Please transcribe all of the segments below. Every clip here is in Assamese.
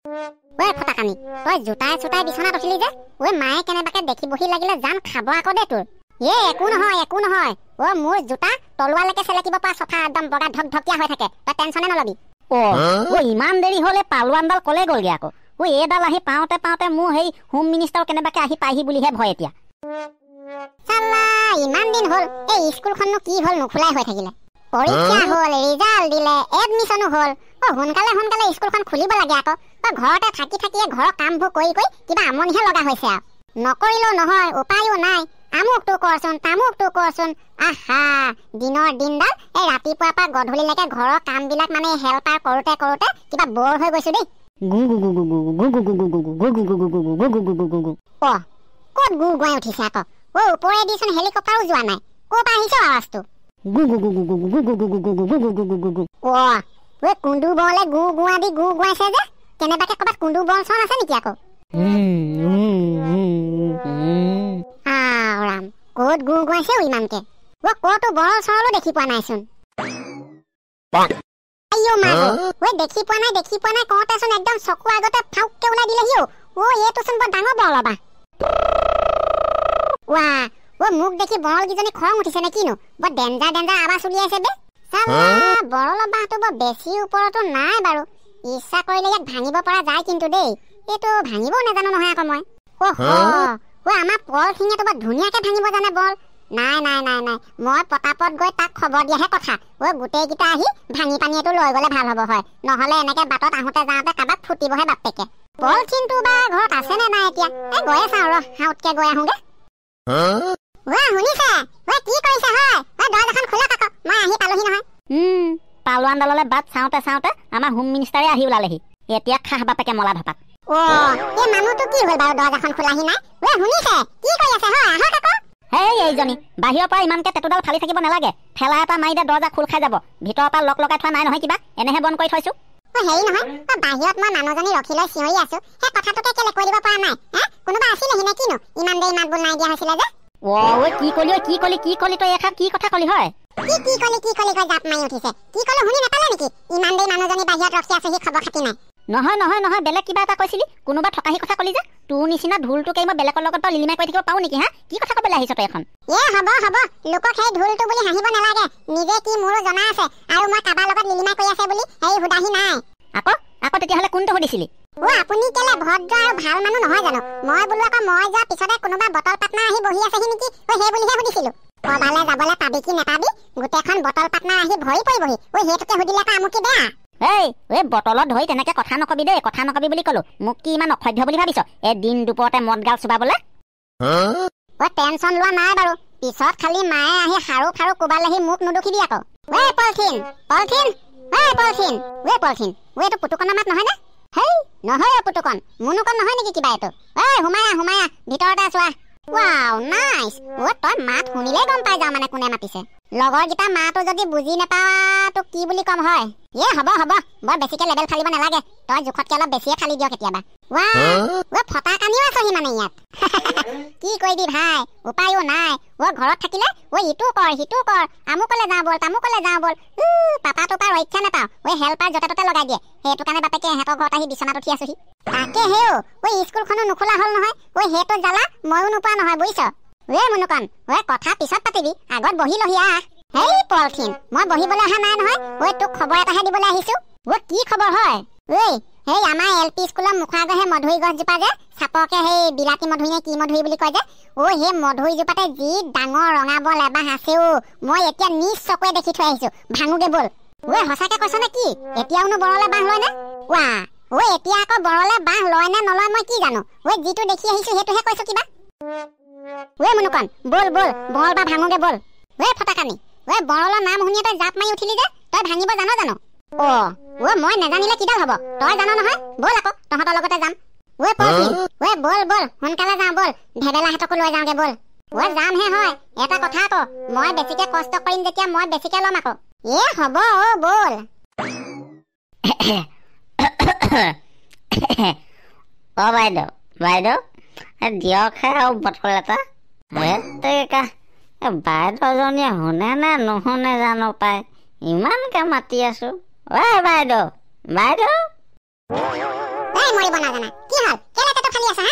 ওই ফটাকানি তই জোতাই চোতাই বিছনাত উঠিলি যে ওই মায়ে কেনেবাকে দেখি বহি লাগিলে জান খাব আকৌ দে তোৰ একো নহয় ও মোৰ জোতা তলুৱালৈকে চেলেকিব পৰা চফা একদম বগা ধকধকীয়া হৈ থাকে তই টেনচনে নলবি ও ইমান দেৰি হলে পালোৱানডাল কলে গ'লগে আকৌ ও এডাল আহি পাওঁতে মোৰ সেই হোম মিনিষ্টাৰ কেনেবাকে আহি পাইহি বুলিহে ভয় এতিয়া চাল্লা ইমান দিন হল এই স্কুলখননো কি হল নুখুলাই হৈ থাকিলে পৰীক্ষা হল ৰিজাল্ট দিলে এডমিশনো হল সোনকালে স্কুলখন খুলিব লাগে আকৌ ঘৰতে থাকিয়ে ঘৰৰ কামবোৰ কৰি কিবা আমনিহে লগা হৈছে আৰু নকৰিলেও নহয় উপায়ো নাই আমুকটো কৰচোন আহা দিনৰ দিনডাল এই ৰাতিপুৱাৰ পৰা গধূলিলৈকে ঘৰৰ কামবিলাক মানে হেল্পাৰ কৰোঁতে কিবা বৰ হৈ গৈছো দেই ক'ত গু গুৱাই উঠিছে আকৌ ওপৰেদিচোন হেলিকপ্টাৰো যোৱা নাই ক'ৰ পৰা আহিছে আৱাজটো কুন্দু বলে গু গুৱা দি গু গুৱাইছে যে কেনেবাকে ক'ৰবাত কুন্দু বল চন আছে নেকি আকৌ ৰাম ক'ত গু গুৱাইছে ইমানকে ক'তো বৰল চৰলো দেখি পোৱা নাইচোন দেখি পোৱা নাই কওঁতেচোন একদম চকু আগতে ফাউককে ওলাই দিলেহি এইটোচোন বৰ ডাঙৰ বৰল বা মোক দেখি বৰল কিজনী খং উঠিছে নে কিনো বৰ ডেঞ্জাৰ আৱাজ উলিয়াইছে বে বৰল বাহটো বৰ বেছি ওপৰতো নাই বাৰু ইচ্ছা কৰিলে ইয়াক ভাঙিব পৰা যায় কিন্তু দেই এইটো ভাঙিবও নাজানো নহয় আকৌ মই আমাৰ পল সিঙেতো বৰ ধুনীয়াকে ভাঙিব জানে বল নাই মই পতাপত গৈ তাক খবৰ দিয়াহে কথা গোটেইকেইটা আহি ভাঙি পানী এইটো লৈ গলে ভাল হব হয় নহলে এনেকে বাটত আহোঁতে যাওঁতে কাবাক ফুটিবহে বাপেকে বল কিন্তু বা ঘৰত আছে নে নাই এতিয়া গৈয়ে চাওঁ হাউতকে গৈ আহোগে শুনিছে কি কৰিছে হয় দৰজাখন খোলা থাকক মই আহি পালোহি নহয় পালোৱানডাললে বাট চাওঁতে আমাৰ হোম মিনিষ্টাৰে আহি ওলালেহি এতিয়া খাহ বাপেকে মলা ধপাত এই মানুহটো কি হ'ল বাৰু দৰজাখন খোলাহি নাই শুনিছে কি কৰি আছে হয় আহক আকৌ এইজনী বাহিৰৰ পৰা ইমানকে টেটুডাল ফালি থাকিব নালাগে ঠেলা এটা মাৰি দে দৰজা খোল খাই যাব ভিতৰৰ পৰা লক লগাই থোৱা নাই নহয় কিবা এনেহে বন্ধ কৰি থৈছো হেৰি নহয় বাহিৰত মই মানুহজনী ৰখি লৈ চিঞৰি আছো সেই কথাটোকে কেলে কৈ দিব পৰা নাই কোনোবা আছিলেহি নে কিনো ইমান দেৰি মাত বোল নাই দিয়া হৈছিলে যে কি কলি তই এষাৰ কি কথা কলি হয় কি কলি কৈ জাপ মাৰি উঠিছে কি কলো শুনি নাপালে নেকি ইমান দেৰি মানুহজনী বাহিৰত ৰখি আছে সি খবৰ খাতি নাই নহয় বেলেগ কিবা এটা কৈছিলি কোনোবা থকাহি কথা কলি যে তোৰ নিচিনা ঢোলটোকে মই বেলেগৰ লগত তই লিলিমাই কৈ থাকিব পাও নেকি কি কথা ক'বলৈ আহিছ তই এখন হ'ব লোকক সেই ঢোলটো বুলি হাঁহিব নালাগে নিজে কি মোৰো জনা আছে আৰু মই কাবাৰ লগত লিলিমাই কৈ আছে বুলি সেই হুদাহি নাই আকৌ তেতিয়াহ'লে কোনটো সুধিছিলি আপুনি কেলে ভদ্ৰ আৰু ভাল মানুহ নহয় জানো মই বোলো আকৌ মই যোৱা পিছতে কোনোবা বটল পাটনা আহি বহি আছেহি নেকি সেই বুলিহে সুধিছিলো কবালে যাবলে পাবি কি নেপাবি গোটেইখন বটল পাটনা আহি ভৰি পৰিবহি সেইটোকে সুধিলে আকৌ আমুকি বেয়া বটলত ধৰি তেনেকে কথা নকবি দেই কথা নকবি বুলি কলো মোক কি ইমান অসভ্য বুলি ভাবিছ দিন দুপৰতে মদ গাল চুবাবলে টেনচন লোৱা নাই বাৰু পিছত খালি মায়ে আহি সাৰু কোবালেহি মোক নুদুখিবি আকৌ পলথিন এইটো পুতুকনৰ মাত নহয় নে নহয় পুতুকন মুনুকন নহয় নেকি কিবা এইটো সোমায়া ভিতৰতে চোৱা নাইচ তই মাত শুনিলে গম পাই যাও মানে কোনে মাতিছে লগৰকেইটা মাতো যদি বুজি নাপাৱা তোক কি বুলি কম হয় হ'ব বৰ বেছিকে লেবেল ফালিব নালাগে তই জোখতকে অলপ বেছিয়ে ফালি দিয় কেতিয়াবা ফটা কানিও আছহি মানে ইয়াত কি কৰিবি ভাই উপায়ো নাই ঘৰত থাকিলে ইটো কৰ সিটো কৰ আমুকলে যাওঁ বল তামুকলে যাওঁ বল পাপা টোপা ৰক্ষা নাপাওঁ হেল্পাৰ য'তে ত'তে লগাই দিয়ে সেইটো কাৰণে বাপেকে সিহঁতৰ ঘৰত আহি বিচনাত উঠি আছোহি তাকে স্কুলখনো নোখোলা হ'ল নহয় সেইটো জ্বালা ময়ো নোপোৱা নহয় বুজিছ মুনুকন কথা পিছত পাতিবি আগত বহি লহি আহ পলথিন মই বহিবলৈ অহা নাই নহয় তোক খবৰ এটাহে দিবলৈ আহিছো কি খবৰ হয় আমাৰ LP স্কুলৰ মুখৰ আগৰ সেই মধুৰি গছজোপা যে চাপৰকে সেই বিলাতী মধুৰি নে কি মধুৰি বুলি কয় যে সেই মধুৰিজোপাতে যি ডাঙৰ ৰঙা বল এবাহ আছে মই এতিয়া নিজ চকুৱে দেখি থৈ আহিছো ভাঙোগে বল সঁচাকে কৈছ নে কি এতিয়াওনো বৰলে বাঁহ লয় নে এতিয়া আকৌ বৰলে বাঁহ লয় নে নলয় মই কি জানো যিটো দেখি আহিছো সেইটোহে কৈছো কিবা মুনুকন বল বৰল বা ভাঙোগে বল ফটাকানি বৰলৰ নাম শুনিয়ে তই জাপ মাৰি উঠিলি যে তই ভাঙিব জানো মই নেজানিলে কিডাল হব তই জানো নহয় বল আকৌ তহঁতৰ লগতে যাম বল সোনকালে যাওঁ বল ভেবেলাহঁতকো লৈ যাওঁগে বল যামহে হয় এটা কথা আকৌ মই বেছিকে কষ্ট কৰিম যেতিয়া মই বেছিকে ল'ম আকৌ হ'ব বল বাইদেউ দিয়কহে আৰু বটল এটা বাইদেউজনীয়ে শুনে নে নুশুনে জানো পাই ইমানকে মাতি আছো বাইদেউ এই মৰিব নাজানা কি হল কেলে পেট খালি আছা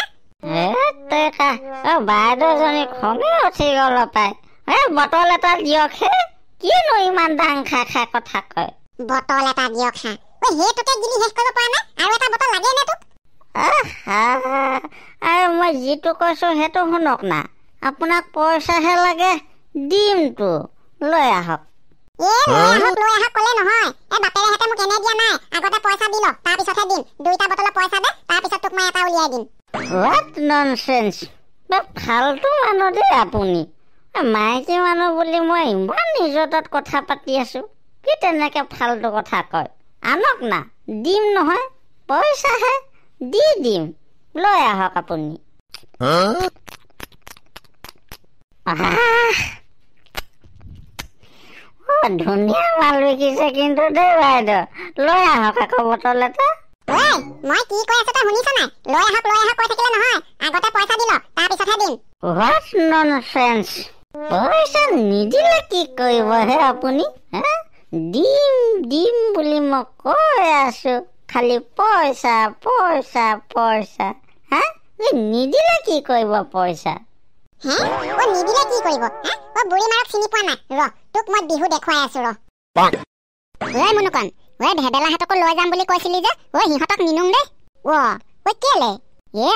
বাইদেউজনী খঙে উঠি গল পাই বটল এটা দিয়কহে কিনো ইমান দাং খাই কথা কয় বটল এটা দিয়ক হা ঐ হেতুকে গিলি শেষ কৰিব পৰা নাই আৰু এটা বটল লাগে নে তোক আৰু মই যিটো কৈছো সেইটো শুনক না আপোনাক পইচাহে লাগে দিমটো লৈ আহক লৈ আহক কলে নহয় বাপেৰে হেতে মোক এনে দিয়া নাই আগতে পইচা দি ল তাৰ পিছতহে দিম দুইটা বটলৰ পইচা দে তাৰ পিছত তোক মই এটা উলিয়াই দিম হোৱাট ননসেন্স ফালতু মানুহ দেই আপুনি মাইকী মানুহ বুলি মই ইমান ইজ্জতত কথা পাতি আছো কি তেনেকে ফালতু কথা কয় আনক না দিম নহয় পইচাহে দি দিম লৈ আহক আপুনি ধুনীয়া মাল বিকিছে কিন্তু দেই বাইদেউ লৈ আহক আকৌ বটল এটা মই কি কৈ আছো তই শুনিছ নাই লৈ আহক কৈ থাকিলে নহয় আগতে পইচা দি ল তাৰ পিছতহে দিম হোৱাট ননসেন্স পইচা নিদিলে কি কৰিব হে আপুনি দিম বুলি মই কৈ আছো খালি পইচা পইচা পইচা নিদিলে কি কৰিব পইচা নিদিলে কি কৰিব বুঢ়ী মাৰক চিনি পোৱা নাই ৰ তোক মই বিহু দেখুৱাই আছো ৰ মনুকন ভেবেলাহঁতকো লৈ যাম বুলি কৈছিলি যে সিহঁতক নিনোং দেই কেলে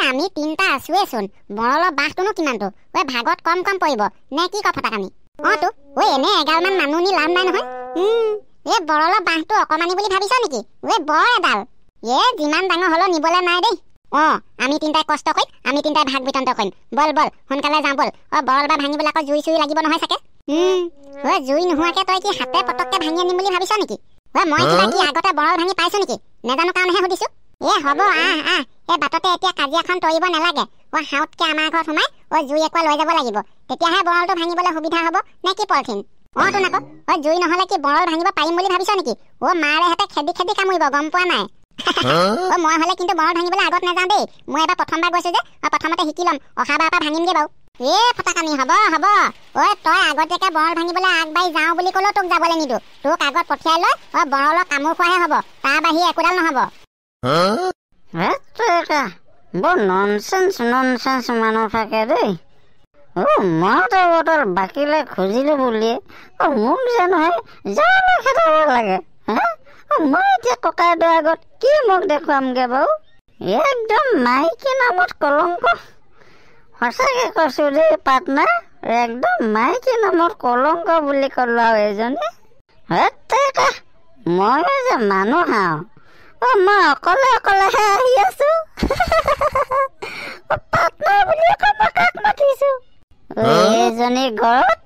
আমি তিনটা আছোৱে চোন বৰলৰ বাঁহটোনো কিমানটো ভাগত কম পৰিব নে কি কথা কানি তো এনে 11 মান মানুহ নি লাভ নাই নহয় বৰলৰ বাঁহটো অকমানি বুলি ভাবিছ নেকি বৰ এডাল যিমান ডাঙৰ হলো নিবলে নাই দেই আমি তিনটাই কষ্ট কৰিম আমি তিনটাই ভাগ বিতন্ত কৰিম বল সোনকালে যাওঁ বল বৰল বা ভাঙিবলৈ আকৌ জুই লাগিব নহয় চাগে জুই নোহোৱাকে তই কি হাতে পটককে ভাঙি আনিম বুলি ভাবিছ নেকি মই কিবা কি আগতে বৰল ভাঙি পাইছো নেকি নেজানো কাৰণেহে সুধিছো হ'ব বাটতে এতিয়া কাজিয়াখন তৰিব নালাগে হাউতকে আমাৰ ঘৰত সোমাই জুই একোৱা লৈ যাব লাগিব তেতিয়াহে বৰলটো ভাঙিবলৈ সুবিধা হ'ব নে কি পলথিন তোন আকৌ জুই নহলে কি বৰল ভাঙিব পাৰিম বুলি ভাবিছ নেকি মাৰে হাতে খেদি কামুৰিব গম পোৱা নাই মই হলে কিন্তু বৰল ভাঙিবলৈ আগত নাযাওঁ দেই মই এবাৰ প্ৰথমবাৰ গৈছো যে প্ৰথমতে শিকি ল'ম অহাবাৰৰ পৰা ভাঙিমগে বাৰু ফটাকানি হ'ব তই আগতীয়াকে বৰল ভাঙিবলৈ আগবাঢ়ি যাওঁ বুলি ক'লেও তোক যাবলৈ নিদো তোক আগত পঠিয়াই লৈ বৰলৰ কামোৰ খোৱাহে হ'ব তাৰ বাহিৰে একোডাল নহ'ব বৰ ননসেন্স মানুহ থাকে দেই মইতো বটল বাকীলে খুজিলো বুলিয়ে মোক যে নহয় জালে খেদাব লাগে মই এতিয়া ককাইদেউৰ আগত কি মোক দেখুৱামগে বাৰু একদম মাইকী নামত কলংক সঁচাকে কৈছো দেই পাৰ্টনাৰ একদম মাইকী নামত কলংক বুলি ক'লো আৰু এজনী মই যে মানুহ মই অকলেহে আহি আছো পাৰ্টনাৰ বুলি আকৌ মই কাক মাতিছো এজনী ঘৰত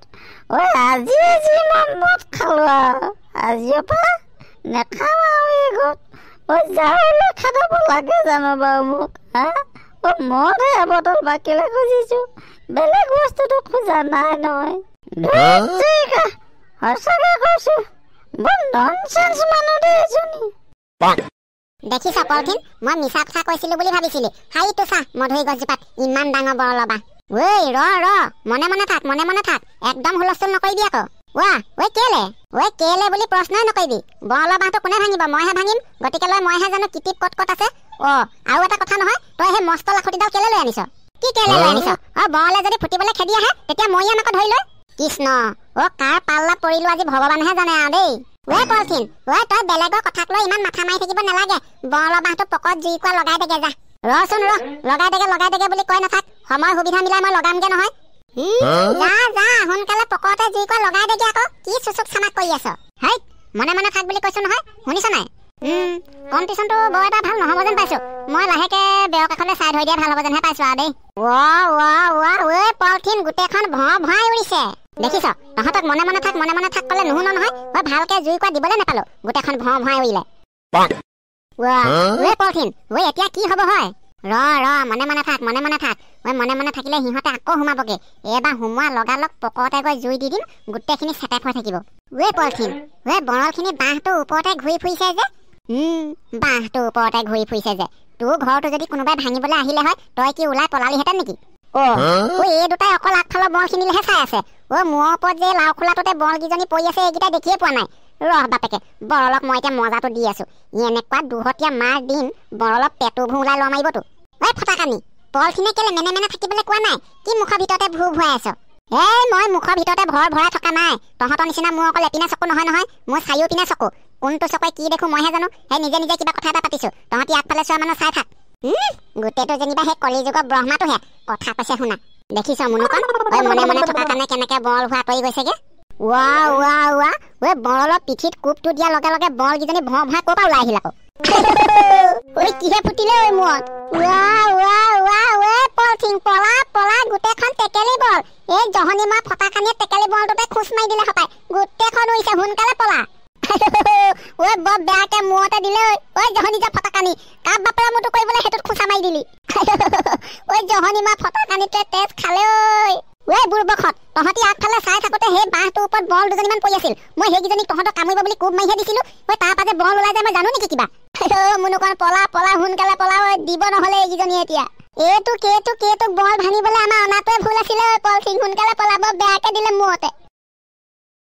আজি মই মদ খালো আজিৰ পৰা নেখাম আৰু এই ঘৰত যাবলৈ খাব লাগে জানো বাৰু মোক মদহে এবটল বাকীলে খুজিছো বেলেগ বস্তুটো খোজা নাই নহয় সঁচাকে কৈছো বৰ ননসেন্স মানুহ দেই এজনী দেখিছ পলথিন মই মিছা কথা কৈছিলো বুলি ভাবিছিলি হাইটো চা মধুৰি গছজোপাত ইমান ডাঙৰ বৰলৰ বাঁহ ৰ মনে থাক একদম হুলস্থুল নকৰিবি আকৌ কেলে বুলি প্ৰশ্নই নকৰিবি বৰলৰ বাঁহটো কোনে ভাঙিব মইহে ভাঙিম গতিকে লৈ মইহে জানো কিটিপ কট আছে আৰু এটা কথা নহয় তই সেই মস্ত লাখুটিডাল কেলে লৈ আনিছ কি কেলে লৈ আনিছ বৰলে যদি ফুটিবলৈ খেদি আহে তেতিয়া মইয়াম আকৌ ধৰি লৈ কৃষ্ণ কাৰ পাল্লাত পৰিলো আজি ভগৱানেহে জানে আৰু দেই পলথিন তই বেলেগৰ কথাক লৈ ইমান মাথা মাৰি থাকিব নালাগে বৰলৰ বাঁহটো পকত জুইকুৰা লগাই দেগে যা ৰচোন লগাই দেগে বুলি কৈ নাথাক সময় সুবিধা মিলাই মই লগামগে নহয় যা সোনকালে পকতে জুইকুৰা লগাই দেগে আকৌ কি চুচুক চামাক কৰি আছ মনে থাক বুলি কৈছো নহয় শুনিছ নাই কম্পিটিশ্যনটো বৰ এটা ভাল নহ'ব যেন পাইছো মই লাহেকে বেয়ক এখনে চাই থৈ দিয়া ভাল হ'ব যেনহে পাইছো আৰু দেই পলথিন গোটেইখন ভৰাই উৰিছে দেখিছ তহঁতক মনে থাক কলে নুশুনো নহয় ভালকে জুইকুৰা দিবলৈ নাপালো গোটেইখন ভৰাই উৰিলে পলথিন এতিয়া কি হ'ব হয় ৰ মনে থাক মনে থাকিলে সিহঁতে আকৌ সোমাবগে এবাৰ সোমোৱা লগালগ পকতে গৈ জুই দি দিম গোটেইখিনি চেটেপ হৈ থাকিব পলথিন বৰলখিনি বাঁহটো ওপৰতে ঘূৰি ফুৰিছে যে তোৰ ঘৰটো যদি কোনোবাই ভাঙিবলৈ আহিলে হয় তই কি ওলাই পলালিহেঁতেন নেকি এই দুটাই অকল আগফালৰ বৰলখিনিলেহে চাই আছে মূৰৰ ওপৰত যে লাও খোলাটোতে বৰলকেইজনী পৰি আছে এইকেইটা দেখিয়ে পোৱা নাই ৰহ বাপেকে বৰলক মই এতিয়া মজাটো দি আছো এনেকুৱা দুহতীয়া মাৰ দিন বৰলক পেটু ভু ওলাই ল মাৰিবতো ঐ ফটাকানি পলখিনে কেলে মেনে মেনে থাকিবলৈ কোৱা নাই কি মুখৰ ভিতৰতে ভু ভুৱাই আছ মই মুখৰ ভিতৰতে ভৰাই থকা নাই তহঁতৰ নিচিনা মোৰ অকল এপিনে চকু নহয় মোৰ চাৰিও পিনে চকু কোনটো চকুৱে কি দেখো মইহে জানো নিজে নিজে কিবা কথা এটা পাতিছো তহঁতি আগফালে চোৱা মানুহ চাই থাক গোটেইটো যেনিবা সেই কলিযুগৰ ব্ৰহ্মাটোহে কথা কৈছে শুনা দেখিছ মুনুকণ মনে মনে থকা কাৰণে কেনেকে বল হোৱা আঁতৰি গৈছেগে বৰলৰ পিঠিত কোপটো দিয়াৰ লগে লগে বল কিজনী ভৰ ভৰাই ক'ৰ পৰা ওলাই আহিল আকৌ কিহে ফুটিলে মূৰত পলথিং পলা পলা গোটেইখন টেকেলি বল এই জহনী মা ফটাকানিয়ে টেকেলি বলটোতে খোজ মাৰি দিলে সপাই গোটেইখন উৰিছে সোনকালে পলা বৰ বেয়াকে মূৰতে দিলে জহনী যা ফটাকানি কাপ বাপেৰে মূৰটো কৰিবলৈ সেইটোত খোঁচা মাৰি দিলি জহনী মা ফটাকানিটোৱে তেজ খালে বুৰ্বকত তহঁতি আগফালে চাই থাকোতে সেই বাঁহটোৰ ওপৰত বল দুজনীমান পৰি আছিল মই সেইকেইজনীক তহঁতক কামুৰিব বুলি কোব মাৰিহে দিছিলো তাৰ পাছে বল ওলাই যায় মই জানো নেকি কিবা মুনুকণ পলা পলা সোনকালে পলা দিব নহলে এইকেইজনী এতিয়া এইটো কেইটোক বল ভাঙিবলৈ আমাৰ অনাটোৱে ভুল আছিলে পলথিং সোনকালে পলাব বেয়াকে দিলে মূৰতে